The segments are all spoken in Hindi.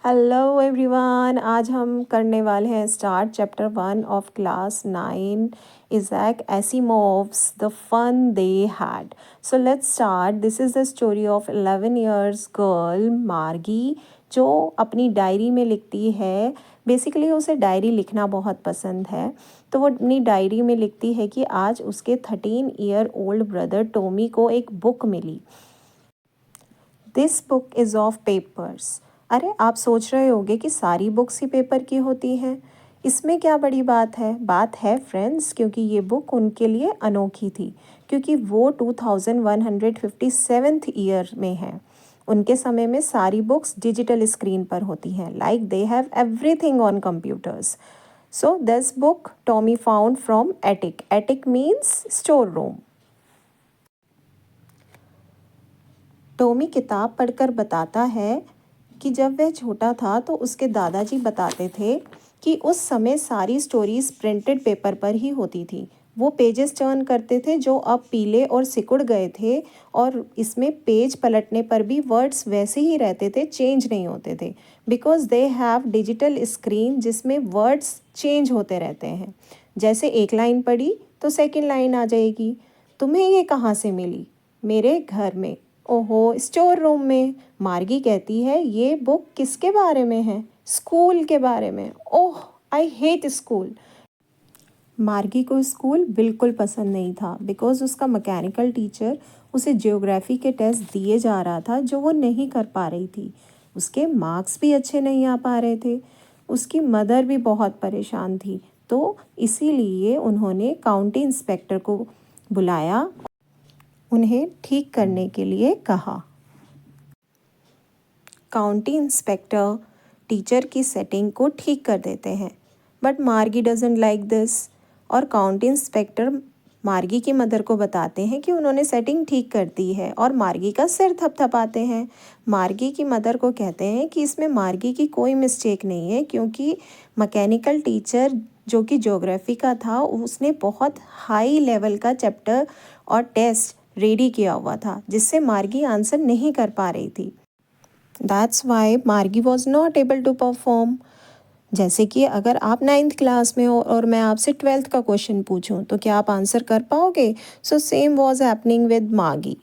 हेलो एवरीवन, आज हम करने वाले हैं start chapter 1 of class 9 Isaac Asimov's the fun they had. So let's start. This is the story of 11 years girl Margie, जो अपनी डायरी में लिखती है। बेसिकली उसे डायरी लिखना बहुत पसंद है, तो वो अपनी डायरी में लिखती है कि आज उसके 13 ईयर ओल्ड ब्रदर टॉमी को एक बुक मिली। This book is of papers. अरे आप सोच रहे होंगे कि सारी बुक्स ही पेपर की होती हैं, इसमें क्या बड़ी बात है। बात है फ्रेंड्स, क्योंकि ये बुक उनके लिए अनोखी थी, क्योंकि वो 2157th ईयर में है। उनके समय में सारी बुक्स डिजिटल स्क्रीन पर होती हैं, like they have everything on computers. So this book Tommy found from attic. Attic means store room. Tommy किताब पढ़कर बताता है कि जब वह छोटा था तो उसके दादाजी बताते थे कि उस समय सारी स्टोरीज प्रिंटेड पेपर पर ही होती थी। वो पेजेस टर्न करते थे जो अब पीले और सिकुड़ गए थे, और इसमें पेज पलटने पर भी वर्ड्स वैसे ही रहते थे, चेंज नहीं होते थे, because they have digital screen जिसमें वर्ड्स चेंज होते रहते हैं। जैसे एक लाइन पढ़ी तो सेकंड लाइन आ जाएगी। तुम्हें ये कहाँ से मिली? मेरे घर में। ओहो, स्टोर रूम में। मार्गी कहती है, ये बुक किसके बारे में है? स्कूल के बारे में। ओह, आई हेट स्कूल। मार्गी को स्कूल बिल्कुल पसंद नहीं था, बिकॉज उसका मैकेनिकल टीचर उसे ज्योग्राफी के टेस्ट दिए जा रहा था जो वो नहीं कर पा रही थी। उसके मार्क्स भी अच्छे नहीं आ पा रहे थे। उसकी मदर भी बहुत परेशान थी, तो इसीलिए उन्होंने काउंटी इंस्पेक्टर को बुलाया, उन्हें ठीक करने के लिए कहा। काउंटी इंस्पेक्टर टीचर की सेटिंग को ठीक कर देते हैं, बट मार्गी डजंट लाइक दिस। और काउंटी इंस्पेक्टर मार्गी की मदर को बताते हैं कि उन्होंने सेटिंग ठीक कर दी है, और मार्गी का सिर थपथपाते हैं। मार्गी की मदर को कहते हैं कि इसमें मार्गी की कोई मिस्टेक नहीं है, क्योंकि मैकेनिकल टीचर जो कि ज्योग्राफी का था, उसने बहुत हाई लेवल का चैप्टर और टेस्ट रेडी किया हुआ था, जिससे मार्गी आंसर नहीं कर पा रही थी। That's why Margie was not able to perform. जैसे कि अगर आप 9th क्लास में हो और मैं आपसे 12th का क्वेश्चन पूछूं, तो क्या आप आंसर कर पाओगे? So same was happening with Margie.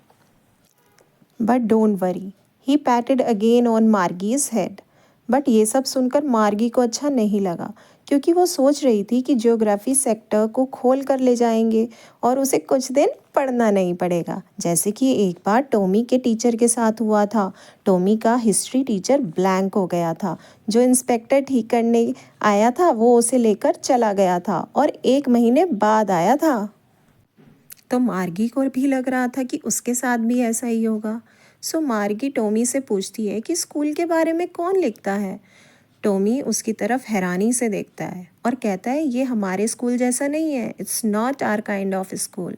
But don't worry, he patted again on Margie's head. But ये सब सुनकर मार्गी को अच्छा नहीं लगा, क्योंकि वो सोच रही थी कि ज्योग्राफी सेक्टर को खोल कर ले जाएंगे और उसे कुछ दिन पढ़ना नहीं पड़ेगा, जैसे कि एक बार टॉमी के टीचर के साथ हुआ था। टॉमी का हिस्ट्री टीचर ब्लैंक हो गया था। जो इंस्पेक्टर ठीक करने आया था वो उसे लेकर चला गया था, और 1 महीने बाद आया था। तो मार्गी को भी लग रहा था कि उसके साथ भी ऐसा ही होगा। सो मार्गी टॉमी से पूछती है कि स्कूल के बारे में कौन लिखता है। टॉमी उसकी तरफ हैरानी से देखता है और कहता है, ये हमारे स्कूल जैसा नहीं है। It's not our kind of school.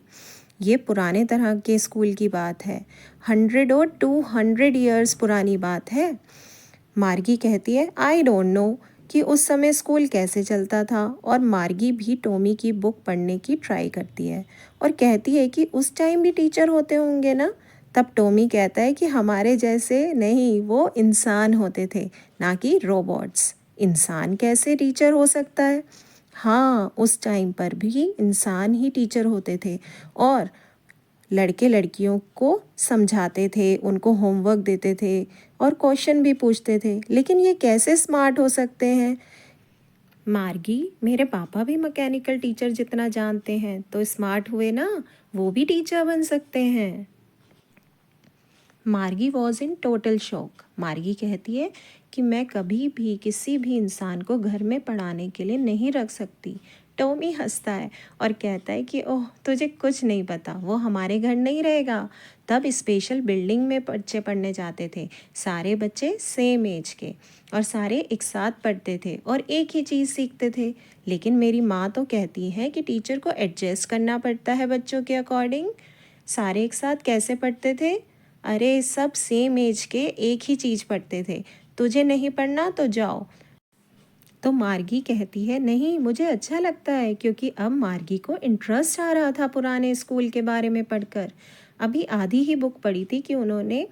ये पुराने तरह के स्कूल की बात है। 100 और 200 ईयर्स पुरानी बात है। मार्गी कहती है, आई डोंट नो कि उस समय स्कूल कैसे चलता था। और मार्गी भी टॉमी की बुक पढ़ने की ट्राई करती है और कहती है कि उस टाइम भी टीचर होते होंगे ना। तब टॉमी कहता है कि हमारे जैसे नहीं, वो इंसान होते थे, ना कि रोबोट्स। इंसान कैसे टीचर हो सकता है? हाँ, उस टाइम पर भी इंसान ही टीचर होते थे, और लड़के लड़कियों को समझाते थे, उनको होमवर्क देते थे और क्वेश्चन भी पूछते थे। लेकिन ये कैसे स्मार्ट हो सकते हैं? मार्गी, मेरे पापा भी मैकेनिकल टीचर जितना जानते हैं, तो स्मार्ट हुए ना, वो भी टीचर बन सकते हैं। मार्गी वॉज इन टोटल शॉक। मार्गी कहती है कि मैं कभी भी किसी भी इंसान को घर में पढ़ाने के लिए नहीं रख सकती। टॉमी हंसता है और कहता है कि ओह, तुझे कुछ नहीं पता, वो हमारे घर नहीं रहेगा। तब स्पेशल बिल्डिंग में बच्चे पढ़ने जाते थे, सारे बच्चे सेम एज के, और सारे एक साथ पढ़ते थे और एक ही चीज़ सीखते थे। लेकिन मेरी माँ तो कहती है कि टीचर को एडजस्ट करना पड़ता है बच्चों के अकॉर्डिंग। सारे एक साथ कैसे पढ़ते थे? अरे सब सेम एज के एक ही चीज़ पढ़ते थे। तुझे नहीं पढ़ना तो जाओ। तो मार्गी कहती है, नहीं, मुझे अच्छा लगता है, क्योंकि अब मार्गी को इंटरेस्ट आ रहा था पुराने स्कूल के बारे में पढ़कर। अभी आधी ही बुक पढ़ी थी कि उन्होंने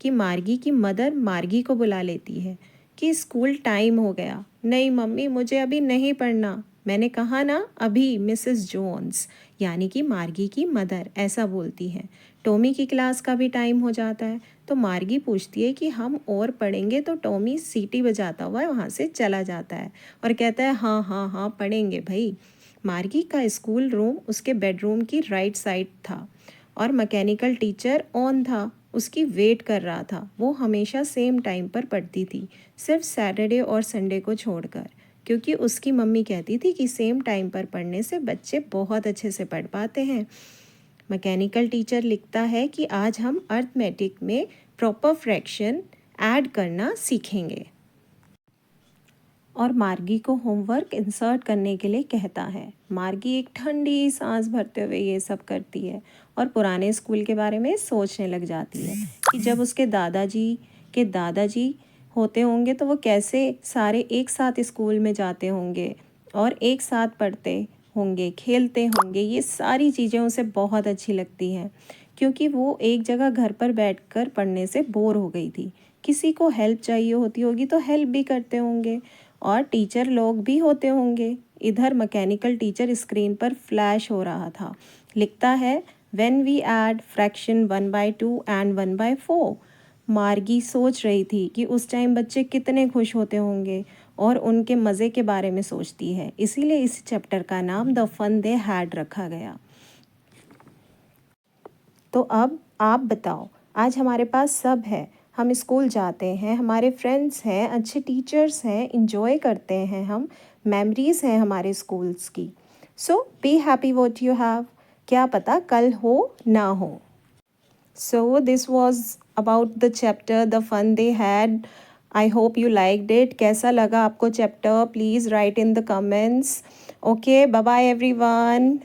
कि मार्गी की मदर मार्गी को बुला लेती है कि स्कूल टाइम हो गया। नहीं मम्मी, मुझे अभी नहीं पढ़ना। मैंने कहा ना अभी, मिसेस जोन्स यानी कि मार्गी की मदर ऐसा बोलती हैं। टॉमी की क्लास का भी टाइम हो जाता है, तो मार्गी पूछती है कि हम और पढ़ेंगे, तो टॉमी सीटी बजाता हुआ वहाँ से चला जाता है और कहता है हाँ हाँ हाँ पढ़ेंगे भाई। मार्गी का स्कूल रूम उसके बेडरूम की राइट साइड था और मैकेनिकल टीचर ऑन था, उसकी वेट कर रहा था। वो हमेशा सेम टाइम पर पढ़ती थी, सिर्फ सैटरडे और संडे को छोड़कर, क्योंकि उसकी मम्मी कहती थी कि सेम टाइम पर पढ़ने से बच्चे बहुत अच्छे से पढ़ पाते हैं। मैकेनिकल टीचर लिखता है कि आज हम अर्थमेटिक में प्रॉपर फ्रैक्शन ऐड करना सीखेंगे और मार्गी को होमवर्क इंसर्ट करने के लिए कहता है। मार्गी एक ठंडी सांस भरते हुए ये सब करती है और पुराने स्कूल के बारे में सोचने लग जाती है कि जब उसके दादाजी होते होंगे तो वो कैसे सारे एक साथ स्कूल में जाते होंगे और एक साथ पढ़ते होंगे, खेलते होंगे। ये सारी चीज़ें उसे बहुत अच्छी लगती हैं क्योंकि वो एक जगह घर पर बैठकर पढ़ने से बोर हो गई थी। किसी को हेल्प चाहिए होती होगी तो हेल्प भी करते होंगे और टीचर लोग भी होते होंगे। इधर मैकेनिकल टीचर स्क्रीन पर फ्लैश हो रहा था। लिखता है when we add fraction 1/2 and 1/4। Margie सोच रही थी कि उस टाइम बच्चे कितने खुश होते होंगे और उनके मज़े के बारे में सोचती है। इसीलिए इस चैप्टर का नाम द फन दे हैड रखा गया। तो अब आप बताओ, आज हमारे पास सब है। हम स्कूल जाते हैं, हमारे फ्रेंड्स हैं, अच्छे टीचर्स हैं, इंजॉय करते हैं, हम मेमोरीज़ हैं हमारे स्कूल्स की। So be happy what you have. क्या पता कल हो ना हो। So this was about the chapter the fun they had. I hope you liked it. कैसा लगा आपको chapter? Please write in the comments. Okay, bye bye everyone.